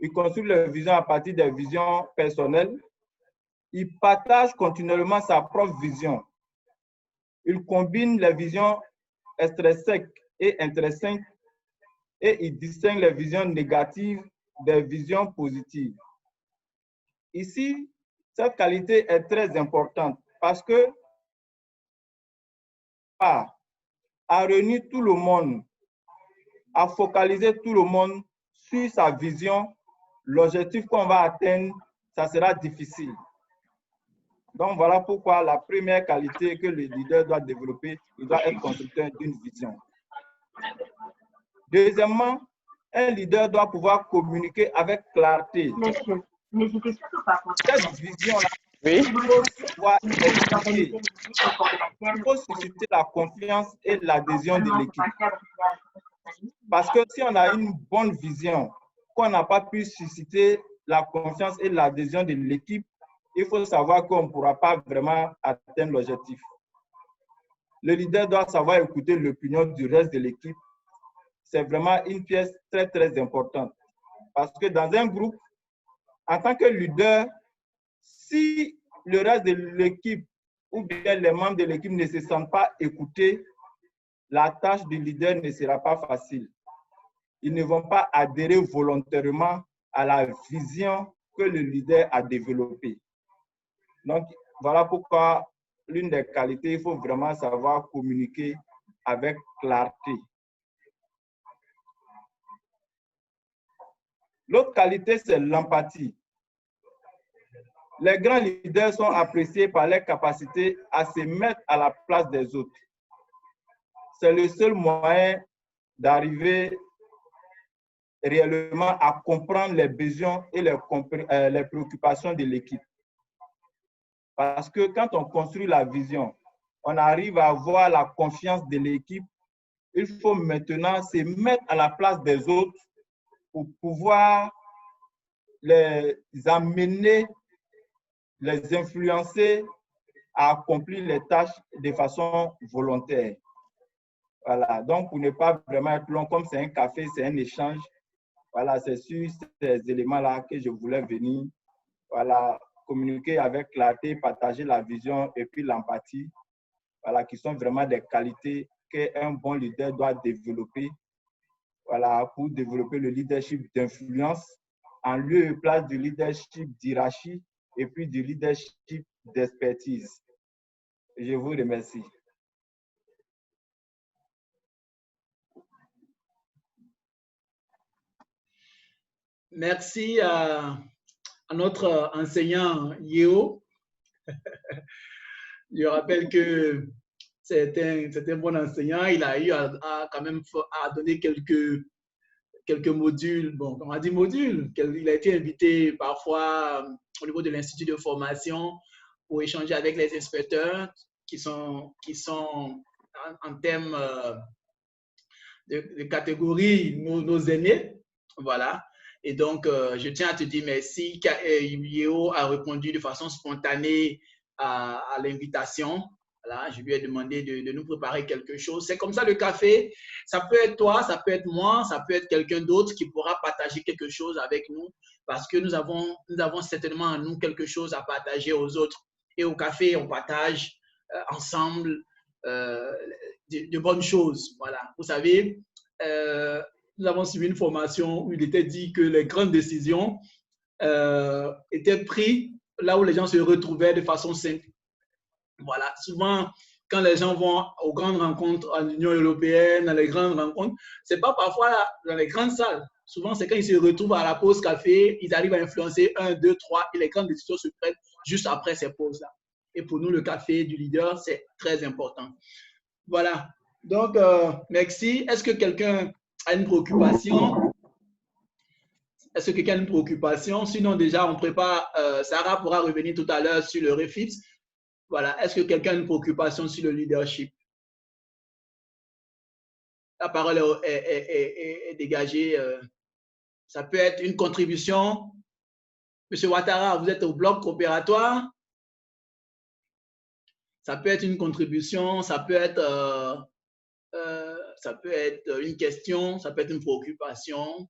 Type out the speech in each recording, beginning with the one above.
Il construit leur vision à partir des visions personnelles. Il partage continuellement sa propre vision. Il combine les visions extrinsèques et intrinsèques et il distingue les visions négatives des visions positives. Ici, cette qualité est très importante parce que a réuni tout le monde, a focalisé tout le monde sur sa vision. L'objectif qu'on va atteindre, ça sera difficile. Donc, voilà pourquoi la première qualité que le leader doit développer, il doit être constructeur d'une vision. Deuxièmement, un leader doit pouvoir communiquer avec clarté. N'hésitez surtout pas. Cette vision-là, Oui. il faut pouvoir expliquer. Il faut susciter la confiance et l'adhésion de l'équipe. Parce que si on a une bonne vision, qu'on n'a pas pu susciter la confiance et l'adhésion de l'équipe, il faut savoir qu'on ne pourra pas vraiment atteindre l'objectif. Le leader doit savoir écouter l'opinion du reste de l'équipe. C'est vraiment une pièce très, très importante. Parce que dans un groupe, en tant que leader, si le reste de l'équipe ou bien les membres de l'équipe ne se sentent pas écoutés, la tâche du leader ne sera pas facile. Ils ne vont pas adhérer volontairement à la vision que le leader a développée. Donc, voilà pourquoi l'une des qualités, il faut vraiment savoir communiquer avec clarté. L'autre qualité, c'est l'empathie. Les grands leaders sont appréciés par leur capacité à se mettre à la place des autres. C'est le seul moyen d'arriver réellement à comprendre les besoins et les préoccupations de l'équipe. Parce que quand on construit la vision, on arrive à avoir la confiance de l'équipe. Il faut maintenant se mettre à la place des autres pour pouvoir les amener, les influencer à accomplir les tâches de façon volontaire. Voilà, donc pour ne pas vraiment être long, comme c'est un café, c'est un échange. Voilà, c'est sur ces éléments-là que je voulais venir. Voilà, communiquer avec clarté, partager la vision et puis l'empathie. Voilà, qui sont vraiment des qualités qu'un bon leader doit développer. Voilà, pour développer le leadership d'influence en lieu et place du leadership d'hierarchie et puis du leadership d'expertise. Je vous remercie. Merci à notre enseignant Yeo. Je rappelle que c'est un bon enseignant. Il a eu quand même à donner quelques modules. Bon, on a dit modules. Il a été invité parfois au niveau de l'Institut de formation pour échanger avec les inspecteurs qui sont en termes de catégorie nos aînés. Voilà. Et donc, je tiens à te dire merci. Yeo a répondu de façon spontanée à l'invitation. Voilà, je lui ai demandé de nous préparer quelque chose. C'est comme ça le café. Ça peut être toi, ça peut être moi, ça peut être quelqu'un d'autre qui pourra partager quelque chose avec nous parce que nous avons certainement en nous quelque chose à partager aux autres. Et au café, on partage ensemble de bonnes choses. Voilà. Vous savez, nous avons suivi une formation où il était dit que les grandes décisions étaient prises là où les gens se retrouvaient de façon simple. Voilà, souvent, quand les gens vont aux grandes rencontres en Union européenne, dans les grandes rencontres, ce n'est pas parfois dans les grandes salles. Souvent, c'est quand ils se retrouvent à la pause café, ils arrivent à influencer 1, 2, 3 et les grandes décisions se prennent juste après ces pauses-là. Et pour nous, le café du leader, c'est très important. Voilà. Donc, merci. Est-ce que quelqu'un a une préoccupation? Est-ce que quelqu'un a une préoccupation? Sinon, déjà, on prépare. Sarah pourra revenir tout à l'heure sur le refit. Voilà. Est-ce que quelqu'un a une préoccupation sur le leadership? La parole est dégagée. Ça peut être une contribution. Monsieur Ouattara, vous êtes au bloc coopératoire. Ça peut être une contribution, ça peut être une question, ça peut être une préoccupation.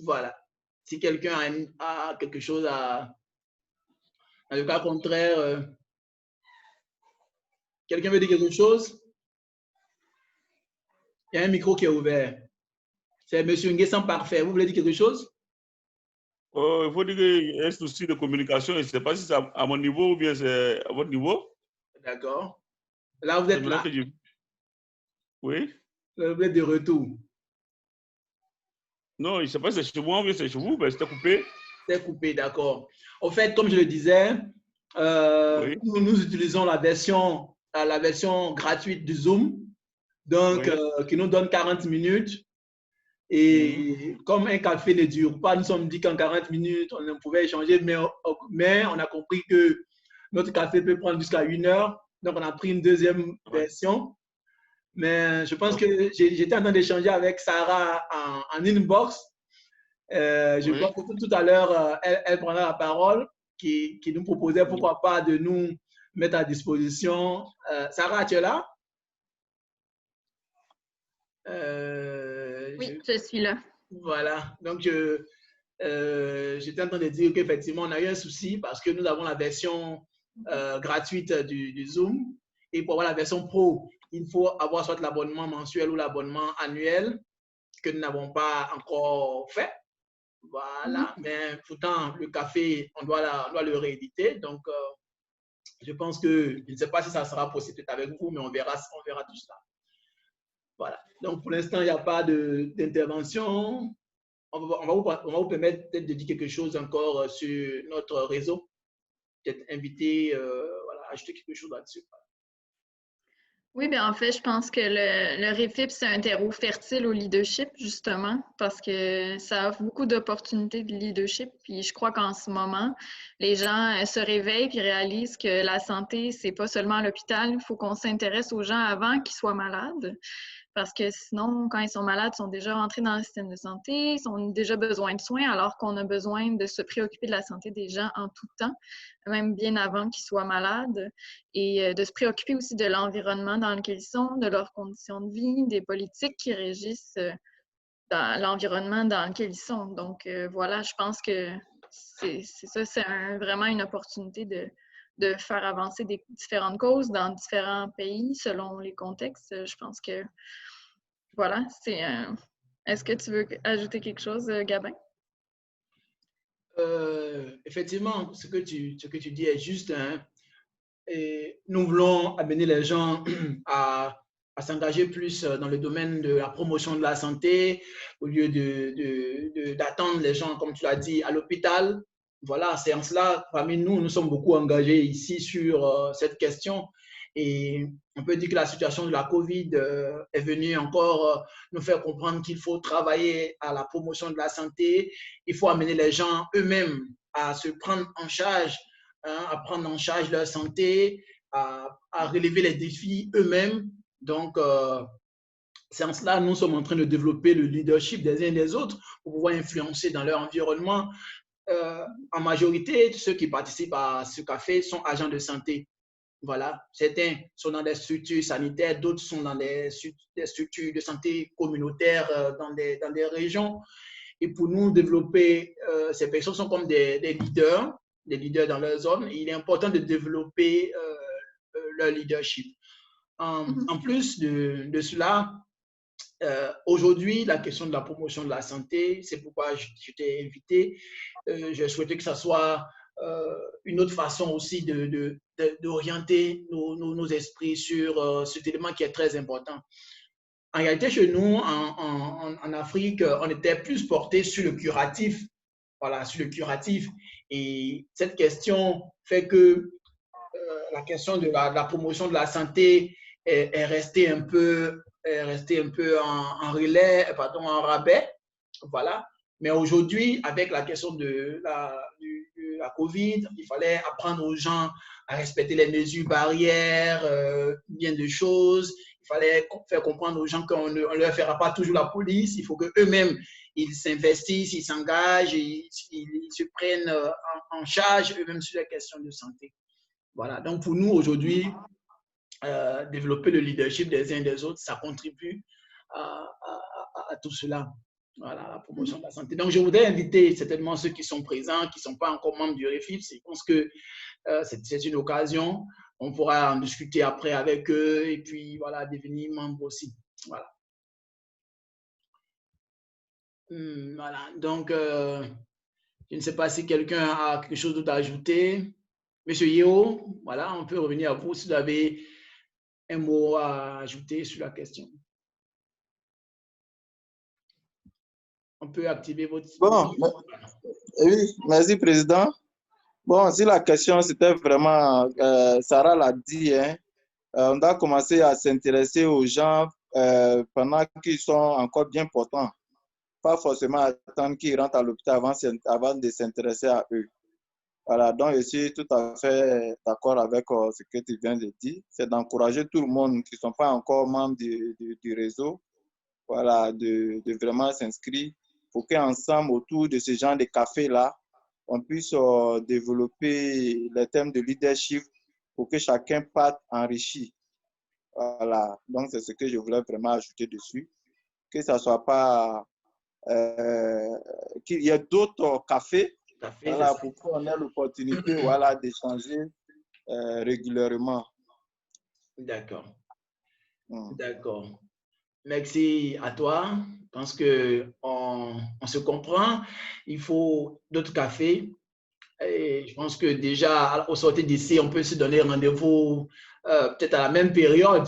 Voilà. Si quelqu'un a quelque chose à... Dans le cas contraire, quelqu'un veut dire quelque chose? Il y a un micro qui est ouvert. C'est M. Nguessan Parfait. Vous voulez dire quelque chose? Oh, il faut dire qu'il y a un souci de communication. Je ne sais pas si c'est à mon niveau ou bien c'est à votre niveau. D'accord. Là, vous êtes là. Oui. Vous êtes de retour. Non, je ne sais pas si c'est chez moi ou bien c'est chez vous, mais c'était coupé. C'est coupé, d'accord. En fait, comme je le disais, Oui. nous utilisons la version gratuite du Zoom, donc Oui. qui nous donne 40 minutes. Et comme un café ne dure pas, nous sommes dit qu'en 40 minutes, on pouvait échanger, mais on a compris que notre café peut prendre jusqu'à 1 heure. Donc, on a pris une deuxième version. Mais je pense que j'étais en train d'échanger avec Sarah en inbox. Je crois que tout à l'heure, elle prendra la parole, qui nous proposait, pourquoi pas, de nous mettre à disposition. Sarah, tu es là? Oui, je suis là. Voilà. Donc, j'étais en train de dire qu'effectivement, on a eu un souci parce que nous avons la version gratuite du Zoom. Et pour avoir la version pro, il faut avoir soit l'abonnement mensuel ou l'abonnement annuel que nous n'avons pas encore fait. Voilà. Mais pourtant, le café, on doit le rééditer. Donc, je pense que, je ne sais pas si ça sera possible peut-être avec vous, mais on verra tout ça. Voilà. Donc, pour l'instant, il n'y a pas d'intervention. On va vous permettre peut-être de dire quelque chose encore sur notre réseau. Peut-être inviter, voilà, ajouter quelque chose là-dessus. Oui, bien en fait, je pense que le REFIP, c'est un terreau fertile au leadership, justement, parce que ça offre beaucoup d'opportunités de leadership. Puis je crois qu'en ce moment, les gens se réveillent et réalisent que la santé, c'est pas seulement à l'hôpital. Il faut qu'on s'intéresse aux gens avant qu'ils soient malades. Parce que sinon, quand ils sont malades, ils sont déjà rentrés dans le système de santé, ils ont déjà besoin de soins, alors qu'on a besoin de se préoccuper de la santé des gens en tout temps, même bien avant qu'ils soient malades, et de se préoccuper aussi de l'environnement dans lequel ils sont, de leurs conditions de vie, des politiques qui régissent dans l'environnement dans lequel ils sont. Donc voilà, je pense que c'est ça, c'est vraiment une opportunité de faire avancer des différentes causes dans différents pays selon les contextes. Je pense que voilà, c'est... Est-ce que tu veux ajouter quelque chose, Gabin? Effectivement, ce que tu dis est juste. Hein, et nous voulons amener les gens à s'engager plus dans le domaine de la promotion de la santé au lieu d'attendre les gens, comme tu l'as dit, à l'hôpital. Voilà, c'est en cela, parmi nous sommes beaucoup engagés ici sur cette question. Et on peut dire que la situation de la COVID est venue encore nous faire comprendre qu'il faut travailler à la promotion de la santé. Il faut amener les gens eux-mêmes à se prendre en charge, hein, à prendre en charge leur santé, à relever les défis eux-mêmes. Donc, c'est en cela que nous sommes en train de développer le leadership des uns et des autres pour pouvoir influencer dans leur environnement. En majorité, ceux qui participent à ce café sont agents de santé. Voilà, certains sont dans des structures sanitaires, d'autres sont dans des structures de santé communautaires dans des régions. Et pour nous développer, ces personnes sont comme des leaders dans leur zone. Et il est important de développer leur leadership. En plus de cela, aujourd'hui, la question de la promotion de la santé, c'est pourquoi je t'ai invité. Je souhaitais que ça soit une autre façon aussi d'orienter nos esprits sur cet élément qui est très important. En réalité, chez nous, en Afrique, on était plus porté sur le curatif. Voilà, sur le curatif. Et cette question fait que la question de la promotion de la santé est restée un peu en relais, pardon, en rabais. Voilà. Mais aujourd'hui, avec la question de la COVID, il fallait apprendre aux gens à respecter les mesures barrières, bien de choses. Il fallait faire comprendre aux gens qu'on ne leur fera pas toujours la police. Il faut qu'eux-mêmes, ils s'investissent, ils s'engagent, ils se prennent en charge eux-mêmes sur les questions de santé. Voilà. Donc, pour nous, aujourd'hui, développer le leadership des uns et des autres, ça contribue à tout cela. Voilà, la promotion de la santé. Donc, je voudrais inviter certainement ceux qui sont présents, qui ne sont pas encore membres du REFIPS. Je pense que c'est une occasion. On pourra en discuter après avec eux et puis, voilà, devenir membre aussi. Voilà. Voilà. Donc, je ne sais pas si quelqu'un a quelque chose d'autre à ajouter. Monsieur Yeo, voilà, on peut revenir à vous si vous avez un mot à ajouter sur la question. On peut activer votre... Bon, oui, merci, Président. Bon, si la question, c'était vraiment, Sarah l'a dit, hein, on doit commencer à s'intéresser aux gens pendant qu'ils sont encore bien portants. Pas forcément attendre qu'ils rentrent à l'hôpital avant de s'intéresser à eux. Voilà, donc je suis tout à fait d'accord avec ce que tu viens de dire. C'est d'encourager tout le monde qui ne sont pas encore membres du réseau, voilà, de vraiment s'inscrire pour qu'ensemble, autour de ce genre de café-là, on puisse développer les thèmes de leadership pour que chacun parte enrichi. Voilà, donc c'est ce que je voulais vraiment ajouter dessus. Que ça ne soit pas... qu'il y ait d'autres cafés, voilà, pour qu'on ait l'opportunité, voilà, d'échanger régulièrement. D'accord. D'accord. Merci à toi. Je pense qu'on se comprend. Il faut d'autres cafés. Et je pense que déjà, au sortir d'ici, on peut se donner rendez-vous peut-être à la même période.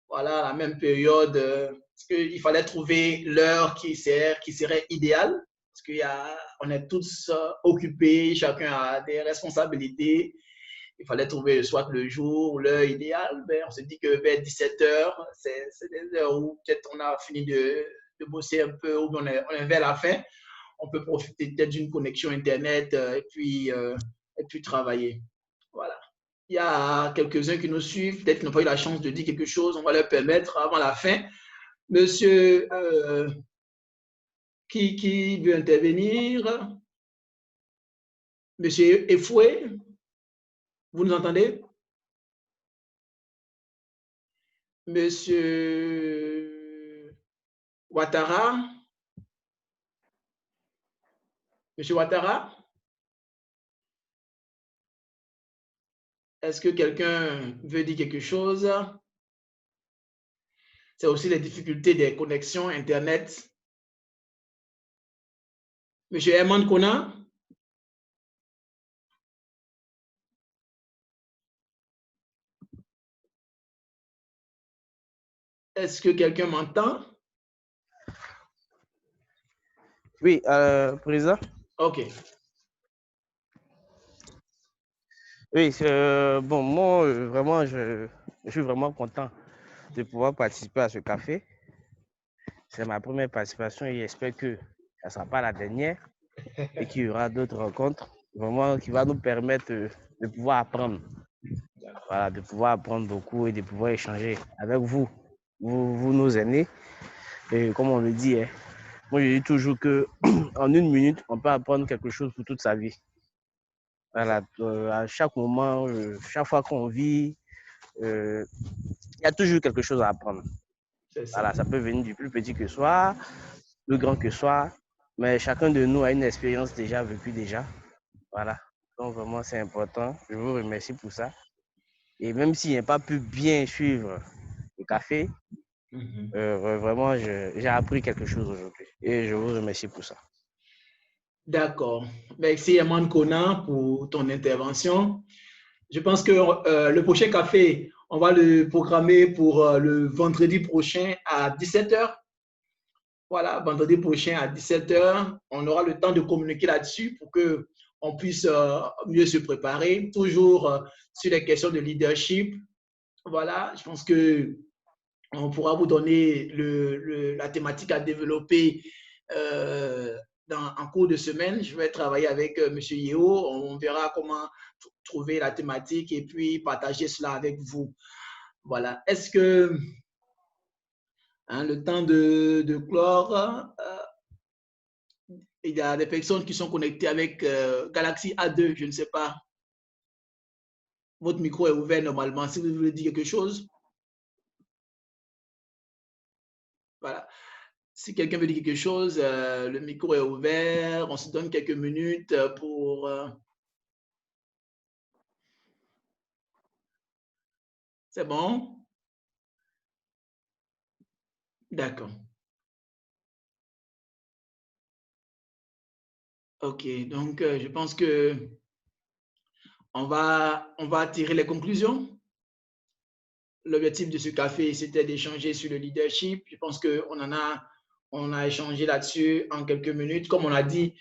Voilà, à la même période. Parce qu'il fallait trouver l'heure qui serait idéale. Parce qu'on est tous occupés, chacun a des responsabilités. Il fallait trouver soit le jour ou l'heure idéale. Ben, on se dit que vers 17h, c'est des heures où peut-être on a fini de bosser un peu, ou on est vers la fin. On peut profiter peut-être d'une connexion Internet et puis travailler. Voilà. Il y a quelques-uns qui nous suivent, peut-être qui n'ont pas eu la chance de dire quelque chose. On va leur permettre avant la fin. Monsieur, qui veut intervenir? Monsieur Efoué, vous nous entendez? Monsieur Ouattara? Monsieur Ouattara? Est-ce que quelqu'un veut dire quelque chose? C'est aussi les difficultés des connexions Internet. Monsieur Herman Kona? Est-ce que quelqu'un m'entend? Oui, président. OK. Oui, bon, moi, vraiment, je suis vraiment content de pouvoir participer à ce café. C'est ma première participation et j'espère que ça ne sera pas la dernière et qu'il y aura d'autres rencontres, vraiment, qui vont nous permettre de pouvoir apprendre. Voilà, de pouvoir apprendre beaucoup et de pouvoir échanger avec vous, nos aînés. Et comme on le dit, hein, moi, je dis toujours qu'en 1 minute, on peut apprendre quelque chose pour toute sa vie. Voilà, à chaque moment, chaque fois qu'on vit, il y a toujours quelque chose à apprendre. Voilà, ça peut venir du plus petit que soit, plus grand que soit, mais chacun de nous a une expérience déjà vécue déjà. Voilà, donc vraiment c'est important. Je vous remercie pour ça. Et même s'il n'a pas pu bien suivre le café, vraiment j'ai appris quelque chose aujourd'hui et je vous remercie pour ça. D'accord. Merci Herman Kona pour ton intervention. Je pense que le prochain café, on va le programmer pour le vendredi prochain à 17h. Voilà, vendredi prochain à 17h. On aura le temps de communiquer là-dessus pour qu'on puisse mieux se préparer, toujours sur les questions de leadership. Voilà, je pense qu'on pourra vous donner la thématique à développer en cours de semaine. Je vais travailler avec M. Yeo. On verra comment trouver la thématique et puis partager cela avec vous. Voilà. Est-ce que le temps de clore, il y a des personnes qui sont connectées avec Galaxy A2, je ne sais pas. Votre micro est ouvert normalement. Si vous voulez dire quelque chose. Voilà. Si quelqu'un veut dire quelque chose, le micro est ouvert. On se donne quelques minutes pour... C'est bon? D'accord. OK, donc je pense que on va tirer les conclusions. L'objectif de ce café, c'était d'échanger sur le leadership. Je pense on a échangé là-dessus en quelques minutes. Comme on a dit,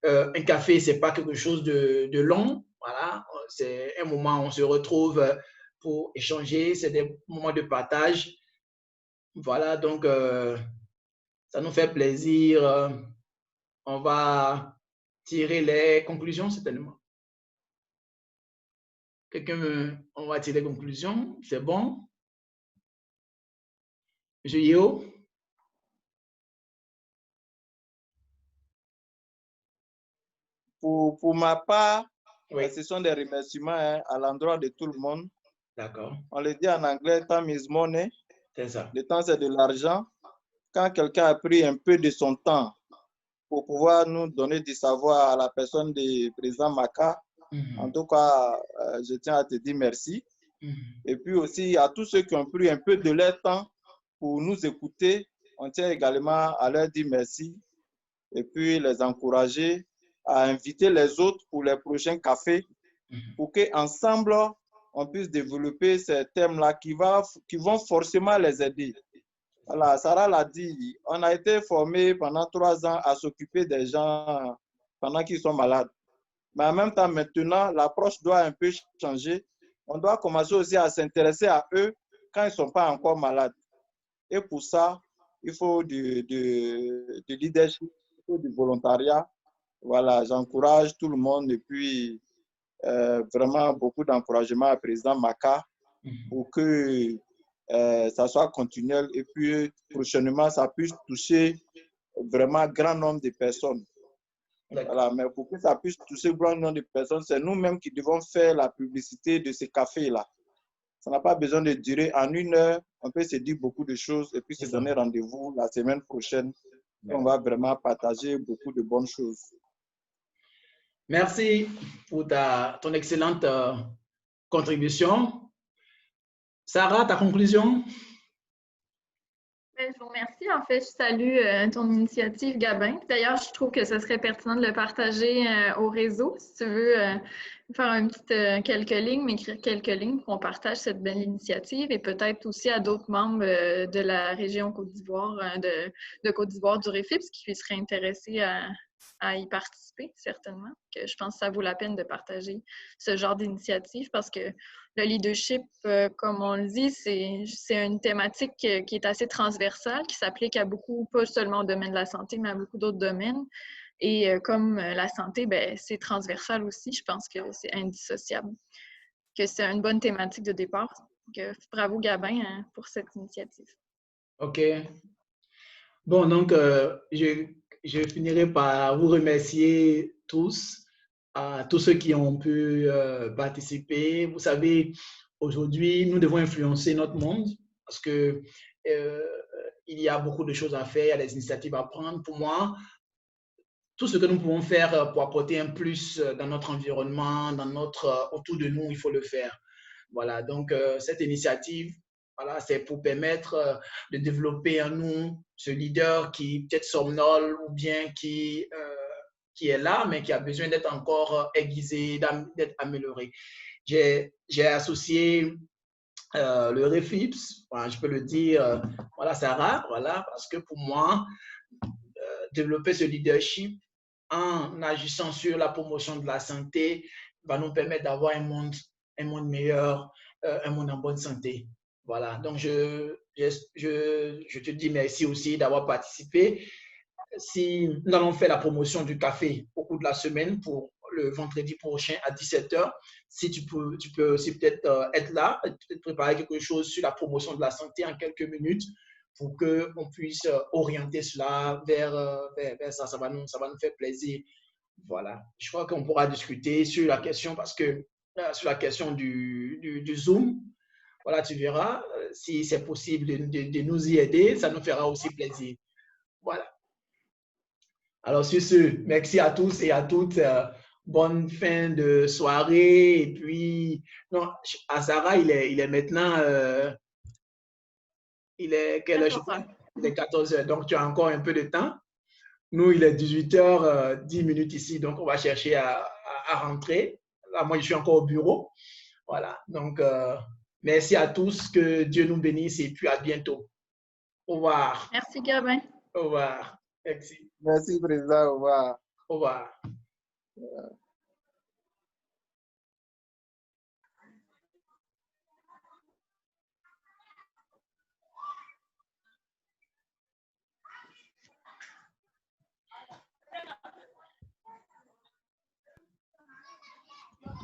un café, c'est pas quelque chose de long. Voilà, c'est un moment où on se retrouve pour échanger. C'est des moments de partage. Voilà, donc ça nous fait plaisir. On va tirer les conclusions, certainement. On va tirer les conclusions. C'est bon? Monsieur Yeo? Pour ma part, Oui. ce sont des remerciements à l'endroit de tout le monde. D'accord. On le dit en anglais, time is money. C'est ça. Le temps, c'est de l'argent. Quand quelqu'un a pris un peu de son temps pour pouvoir nous donner du savoir à la personne du président Maka, en tout cas, je tiens à te dire merci. Et puis aussi à tous ceux qui ont pris un peu de leur temps pour nous écouter, on tient également à leur dire merci et puis les encourager à inviter les autres pour les prochains cafés pour qu'ensemble, on puisse développer ces thèmes-là qui vont forcément les aider. Voilà, Sarah l'a dit, on a été formé pendant 3 ans à s'occuper des gens pendant qu'ils sont malades. Mais en même temps, maintenant, l'approche doit un peu changer. On doit commencer aussi à s'intéresser à eux quand ils ne sont pas encore malades. Et pour ça, il faut du leadership, il faut du volontariat. Voilà, j'encourage tout le monde et puis vraiment beaucoup d'encouragement au président Maka pour que ça soit continuel et puis prochainement, ça puisse toucher vraiment un grand nombre de personnes. Voilà, mais pour que ça puisse toucher un grand nombre de personnes, c'est nous-mêmes qui devons faire la publicité de ces cafés-là. Ça n'a pas besoin de durer en 1 heure. On peut se dire beaucoup de choses et puis se donner rendez-vous la semaine prochaine. On va vraiment partager beaucoup de bonnes choses. Merci pour ton excellente contribution. Sarah, ta conclusion? Je vous remercie. En fait, je salue ton initiative, Gabin. D'ailleurs, je trouve que ce serait pertinent de le partager au réseau. Si tu veux faire quelques lignes, m'écrire quelques lignes pour qu'on partage cette belle initiative et peut-être aussi à d'autres membres de la région Côte d'Ivoire, de Côte d'Ivoire du REFIPS qui seraient intéressés à y participer, certainement. Que je pense que ça vaut la peine de partager ce genre d'initiative parce que le leadership, comme on le dit, c'est une thématique qui est assez transversale, qui s'applique à beaucoup, pas seulement au domaine de la santé, mais à beaucoup d'autres domaines. Et comme la santé, c'est transversal aussi. Je pense que c'est indissociable, que c'est une bonne thématique de départ. Donc, bravo, Gabin, pour cette initiative. OK. Bon, donc, je finirai par vous remercier tous, à tous ceux qui ont pu participer. Vous savez, aujourd'hui, nous devons influencer notre monde parce que il y a beaucoup de choses à faire, il y a des initiatives à prendre. Pour moi, tout ce que nous pouvons faire pour apporter un plus dans notre environnement, autour de nous, il faut le faire. Voilà, donc cette initiative, voilà, c'est pour permettre de développer en nous ce leader qui peut-être somnole ou bien qui est là, mais qui a besoin d'être encore aiguisé, d'être amélioré. J'ai associé le REFIPS, voilà, je peux le dire, voilà, Sarah, voilà, parce que pour moi, développer ce leadership en agissant sur la promotion de la santé va nous permettre d'avoir un monde meilleur, un monde en bonne santé. Voilà, donc je te dis merci aussi d'avoir participé. Si nous allons faire la promotion du café au cours de la semaine pour le vendredi prochain à 17 h, si tu peux aussi peut-être être là, peut-être préparer quelque chose sur la promotion de la santé en quelques minutes pour qu'on puisse orienter cela vers ça. Ça va nous faire plaisir. Voilà. Je crois qu'on pourra discuter sur la question parce que sur la question du Zoom, voilà, tu verras, si c'est possible de nous y aider, ça nous fera aussi plaisir. Voilà. Alors, sur ce, merci à tous et à toutes. Bonne fin de soirée. Et puis, non, à Sarah, il est maintenant, il est quelle heure? Il est 14 heures. Donc, tu as encore un peu de temps. Nous, il est 18h, 10 minutes ici. Donc, on va chercher à rentrer. Là, moi, je suis encore au bureau. Voilà. Donc, merci à tous. Que Dieu nous bénisse et puis à bientôt. Au revoir. Merci, Gabin. Au revoir. Merci. Merci, Président. Au revoir. Au revoir.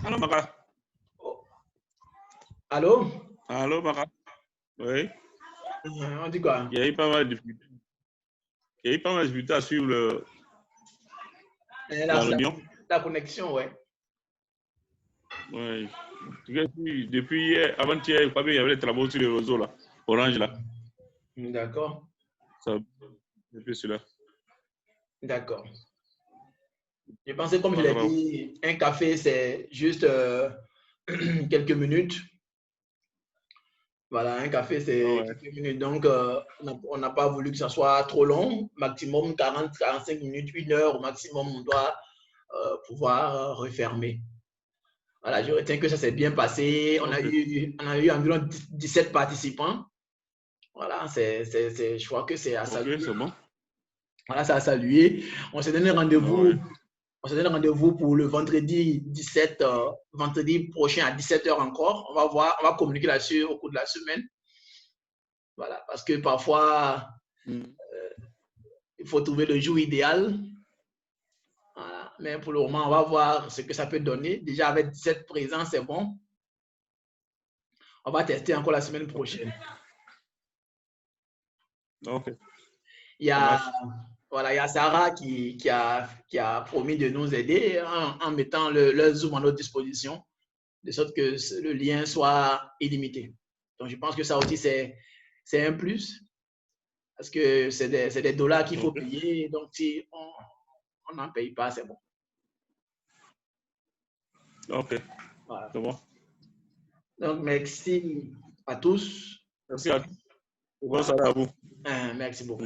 Allô, Maka. Allô? Allô, Maka. Oui. On dit quoi? Il y a eu pas mal de difficultés. Il y a eu pas mal de difficultés à suivre la réunion. La connexion, ouais. Oui. Depuis hier, avant-hier, il y avait les travaux sur le réseau, là. Orange, là. D'accord. Ça, depuis cela. D'accord. Je pensais, comme je l'ai dit, un café, c'est juste quelques minutes. Voilà, un café, c'est quelques minutes. Donc, on n'a pas voulu que ça soit trop long. Maximum 40-45 minutes, 1 heure au maximum, on doit pouvoir refermer. Voilà, je retiens que ça s'est bien passé. On a eu environ 17 participants. Voilà, je crois que c'est à saluer. C'est bon. Voilà, c'est à saluer. On s'est donné rendez-vous. On s'est donné rendez-vous pour le vendredi 17, vendredi prochain à 17h encore. On va voir, on va communiquer là-dessus au cours de la semaine. Voilà, parce que parfois, il faut trouver le jour idéal. Voilà. Mais pour le moment, on va voir ce que ça peut donner. Déjà, avec 17 présents, c'est bon. On va tester encore la semaine prochaine. Ok. Il y a Sarah qui a promis de nous aider en mettant le Zoom à notre disposition, de sorte que le lien soit illimité. Donc, je pense que ça aussi, c'est un plus, parce que c'est des dollars qu'il faut payer. Donc, si on n'en paye pas, c'est bon. Ok. Voilà. C'est bon. Donc, merci à tous. Merci à tous. Bonne soirée à vous. Merci beaucoup.